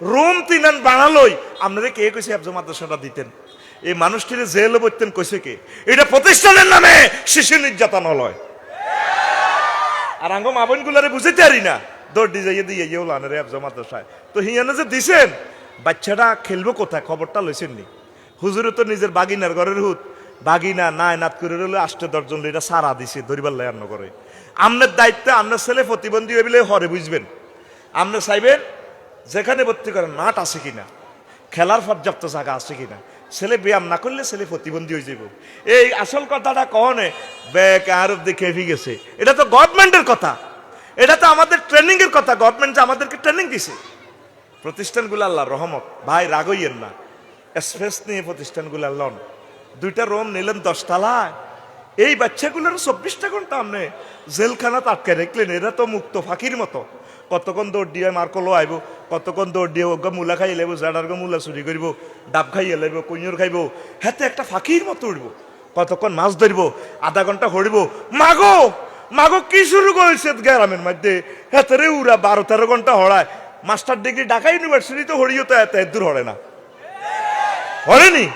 Room তিনান বানালোই আপনারা কে কইছে হেফজ মাদ্রাসাটা দিতেন? এই মানুষটিরে জেলে বলতেন কইছে কে? এটা প্রতিষ্ঠানের নামে শিশু নির্যাতন হলয়। আর আঙ্গ মা বোন গুলারে বুঝাইতে পারি না, দৌড় দিয়ে যাইয়ে দিয়ে ইয়েও লানে রে হেফজ মাদ্রাসায়। তো হিয়ানে যে দিছেন, বাচ্চাটা খেলবো কোথায়? খবরটা লইছেন নি? হুজুরে তো নিজের বাগিনার ঘরের হুত, বাগিনা নাই নাত করে রইলে 8-10 জন লইরা সারা দিছে ধরিবার লাইন করে। আপনার দায়িত্বে আপনার ছেলে প্রতিবন্ধী হয়ে বলে হরে বুঝবেন। আপনি চাইবেন যেখানে ভর্তি করেন মাঠ আছে কিনা, খেলার পর্যাপ্ত জায়গা আছে কিনা। ছেলে ব্যায়াম না করলে ছেলে প্রতিবন্ধী হয়ে যাব। এই আসল কথাটা কহনে ব্যাক আরব দেখে গেছে, এটা তো গভর্নমেন্টের কথা, এটা তো আমাদের ট্রেনিং এর কথা। গভর্নমেন্ট যে আমাদেরকে ট্রেনিং দিছে। প্রতিষ্ঠানগুলো আল্লাহর রহমত, ভাই রাগ হইয়েন না। স্পেস নিয়ে প্রতিষ্ঠানগুলো লন, 2টা রুম নিলেন 10 তলায়। এই বাচ্চাগুলোর 24টা ঘন্টা আপনি জেলখানাত আটকে রাখলেন। এরা তো মুক্ত ফাঁকির মতো, কতক্ষণ দৌড় দিয়ে মার্কলো আইব, কতক্ষণ দৌড় দিয়ে ওগা মূলা খাই লাইব, জাডারগা মূলা চুরি করব, ডাব খাইয়ে লাইব, কুঁয়র খাইব, হাতে একটা ফাঁকির মতো উঠব। কতক্ষণ মাছ ধরব, আধা ঘন্টা হরিব। মাগো মাগো কি শুরু করেছে গ্রামের মধ্যে? হাতেরে উড়া 12-13 ঘন্টা হড়ায়। মাস্টার ডিগ্রি ঢাকা ইউনিভার্সিটি তো হরিও তো এত দূর হরে না, হরেনি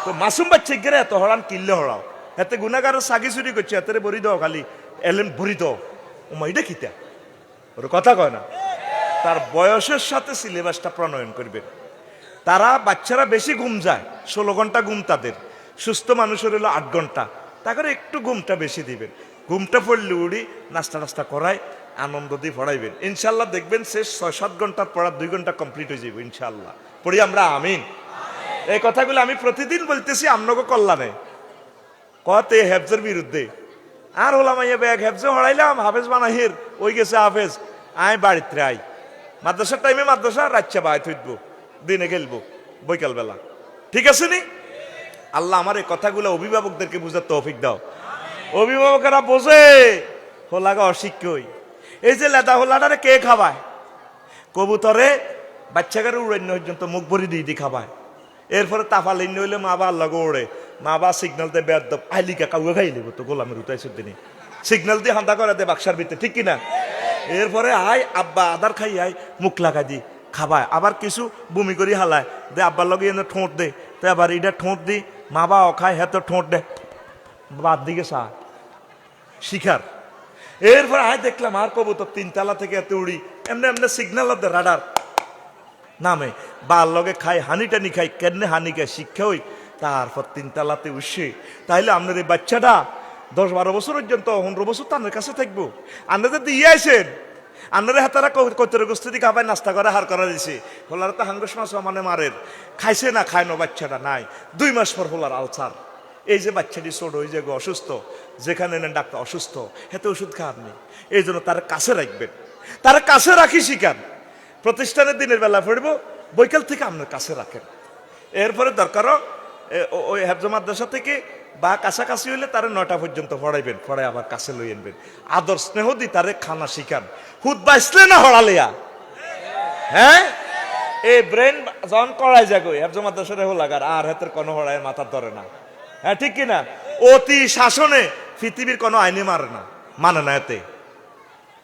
তো। মাসুম বাচ্চা গেলে এত হরান কিনলে হরাও, হাতে গুণাগারের সাগি চুরি করছে, হাতেরে বরি দাও, খালি এলেন ভরি দাও। ও এটা খিতা ওর কথা কয় না। তার বয়সের সাথে সিলেবাসটা প্রণয়ন করবেন। তারা বাচ্চারা বেশি ঘুম যায়, 16 ঘন্টা ঘুম তাদের। সুস্থ মানুষের হলো 8 ঘন্টা, তাকে একটু ঘুমটা বেশি দিবেন। ঘুমটা পড়লে উড়ি নাস্তা টাস্তা করায় আনন্দ দিয়ে পড়াইবেন। ইনশাল্লাহ দেখবেন শেষ 6-7 ঘন্টার পড়া 2 ঘন্টা কমপ্লিট হয়ে যাবে ইনশাল্লাহ। পড়ি আমরা আমিন। এই কথাগুলো আমি প্রতিদিন বলতেছি আপনাকে কল্যাণে। কতে হেফজের বিরুদ্ধে আর হলাম ব্যাগ হেফজে হড়াইলাম, হাফেজ বানাহির ওই গেছে হাফেজ, আয় বাড়িতে আই। মাদ্রাসার টাইমে মাদ্রাসা, রাচ্চা বাই থইব, দিনে খেলবো বৈকাল বেলা। ঠিক আছে নি? আল্লাহ আমার এই কথাগুলো অভিভাবকদেরকে বুঝার তৌফিক দাও। অভিভাবকেরা বোঝে হোলাগা অশিক্ষই। এই যে লেদা হোলাটারে কে খাবায়? কবুতরে বাচ্চাকারে উড়ান্য পর্যন্ত মুখ ভরি দিয়ে খাবায়। এরপরে তাফালিন হইলে মা বা আল্লাহ ওড়ে, মা বা সিগন্যাল দিয়ে বেদ আইলিকা কাউকে খাই লিব তো গোলামের উঠাইছে দিনে সিগন্যাল দিয়ে হান্দা করে দে বাক্সার ভিতরে, ঠিক কিনা? এরপরে আয় আব্বা আদার খাই আয় মুখ লাগাই দি খাবায়। আবার কিছু বমি করি হালায় দে আব্বার লগে এনে ঠোঁট দে, তো আবার এটা ঠোঁট দি মা বা খায়, হ্যাঁ তো ঠোঁট দে বাদ দিকে চা শিখার। এরপরে আয় দেখলাম আর কবুতর 3 তলা থেকে এত উড়ি এমনি এমনি সিগন্যাল দে রাডার নামে বার লগে খাই, হানি টানি খাই, কেনে হানি খাই শিক্ষা হই। তারপর 3 তলাতে উঠছে। তাইলে আপনার এই বাচ্চাটা 10-12 বছর পর্যন্ত 15 বছর তাদের কাছে থাকবো। আপনাদের দিয়ে আইসেন, আপনারা হাতারা কতরে গোস্তি খাবায় নাস্তা করে হার করা দিছে। হোলার তো হাঙ্গস মাছ মানে মারের খাইছে না খায় না, বাচ্চাটা নাই। 2 মাস পর হোলার আলসার। এই যে বাচ্চাটি ছোট, ওই যে অসুস্থ, যেখানে নেন ডাক্তার অসুস্থ, হেতে ওষুধ খাওয়ার নেই। এই জন্য তার কাছে রাখবেন, তার কাছে রাখি শিখান। প্রতিষ্ঠানের দিনের বেলা পড়বো, বৈকাল থেকে আপনার কাছে রাখেন। এরপরে দরকারও ওই হেফজ মাদ্রাসা থেকে বা কাছাকাছি হইলে তারা 9টা পর্যন্ত পড়াইবেন, পড়াই আবার কাছে লই আনবেন। আদর স্নেহ দি তারে খানা শিখান। হুদ বাঁচলে না হড়ালিয়া, হ্যাঁ এই ব্রেন যখন করাই যাগো হেফজ মাদ্রাসারে হো লাগার আর হাতের কোনো হড়ায় মাথা ধরে না, হ্যাঁ ঠিক কিনা? অতি শাসনে পৃথিবীর কোনো আইনে মারে না, মানে না। এতে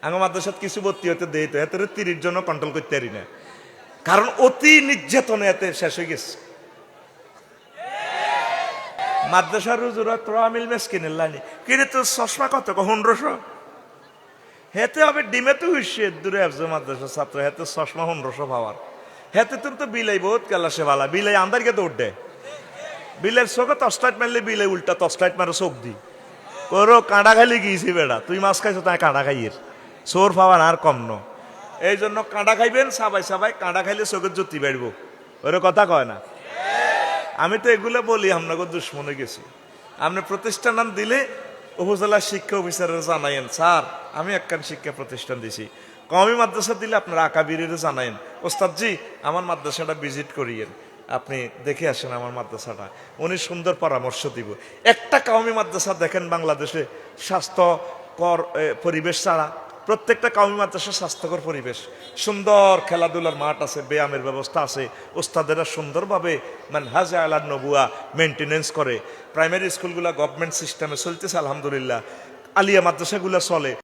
আঙ্গ মাদ্রাসাত কিছু ভর্তি হতে দেই তো এতে 30 জন কন্ট্রোল করতে পারি না, কারণ অতি নির্যাতনে এতে শেষ হয়ে গেছে। মাদ্রাসার রুজুরা তোরামিল মেস কিনের লাইনি কিনে তো চশমা কত 1500, হেতে হবে ডিমে তো হইছে দূরে আসছে মাদ্রাসা ছাত্র, হেতে চশমা 1500 পাওয়ার। হেতে তোর তো বিলাই বহুত কালাসে ভালা, বিলাই আন্দার গে দৌড় দেয়। বিলের চোখে টসলাইট মারলে বিলে উল্টা টসলাইট মারে চোখ দি করো কাঁটা খাইলে গিয়েছি বেড়া, তুই মাছ খাইছো তাই কাঁটা খাইয়ের চোর পাওয়ার আর কম ন। এই জন্য কাঁটা খাইবেন সাবাই সাবাই, কাঁটা খাইলে চোখের জ্যোতি বাড়বো, ওর কথা কয় না। আমি তো এগুলো বলি আপনাকে দুশ্মনে গেছি। আপনি প্রতিষ্ঠান নাম দিলে উপজেলা শিক্ষা অফিসারের জানাইন, স্যার আমি একখান শিক্ষা প্রতিষ্ঠান দিছি। কওমি মাদ্রাসা দিলে আপনারা আকাবিরের জানাইন, ওস্তাদজি আমার মাদ্রাসাটা ভিজিট করিয়েন, আপনি দেখে আসেন আমার মাদ্রাসাটা, উনি সুন্দর পরামর্শ দিব। একটা কওমি মাদ্রাসা দেখেন বাংলাদেশে স্বাস্থ্যকর পরিবেশ ছাড়া, প্রত্যেকটা কওমি মাদ্রাসা স্বাস্থ্যকর পরিবেশ, সুন্দর খেলাধুলার মাঠ আছে, ব্যায়ামের ব্যবস্থা আছে, ওস্তাদেরা সুন্দরভাবে মানহাজে আলা নবুয়া মেনটেনেন্স করে। প্রাইমারি স্কুলগুলো গভর্নমেন্ট সিস্টেমে চলতেছে আলহামদুলিল্লাহ, আলিয়া মাদ্রাসাগুলো চলে।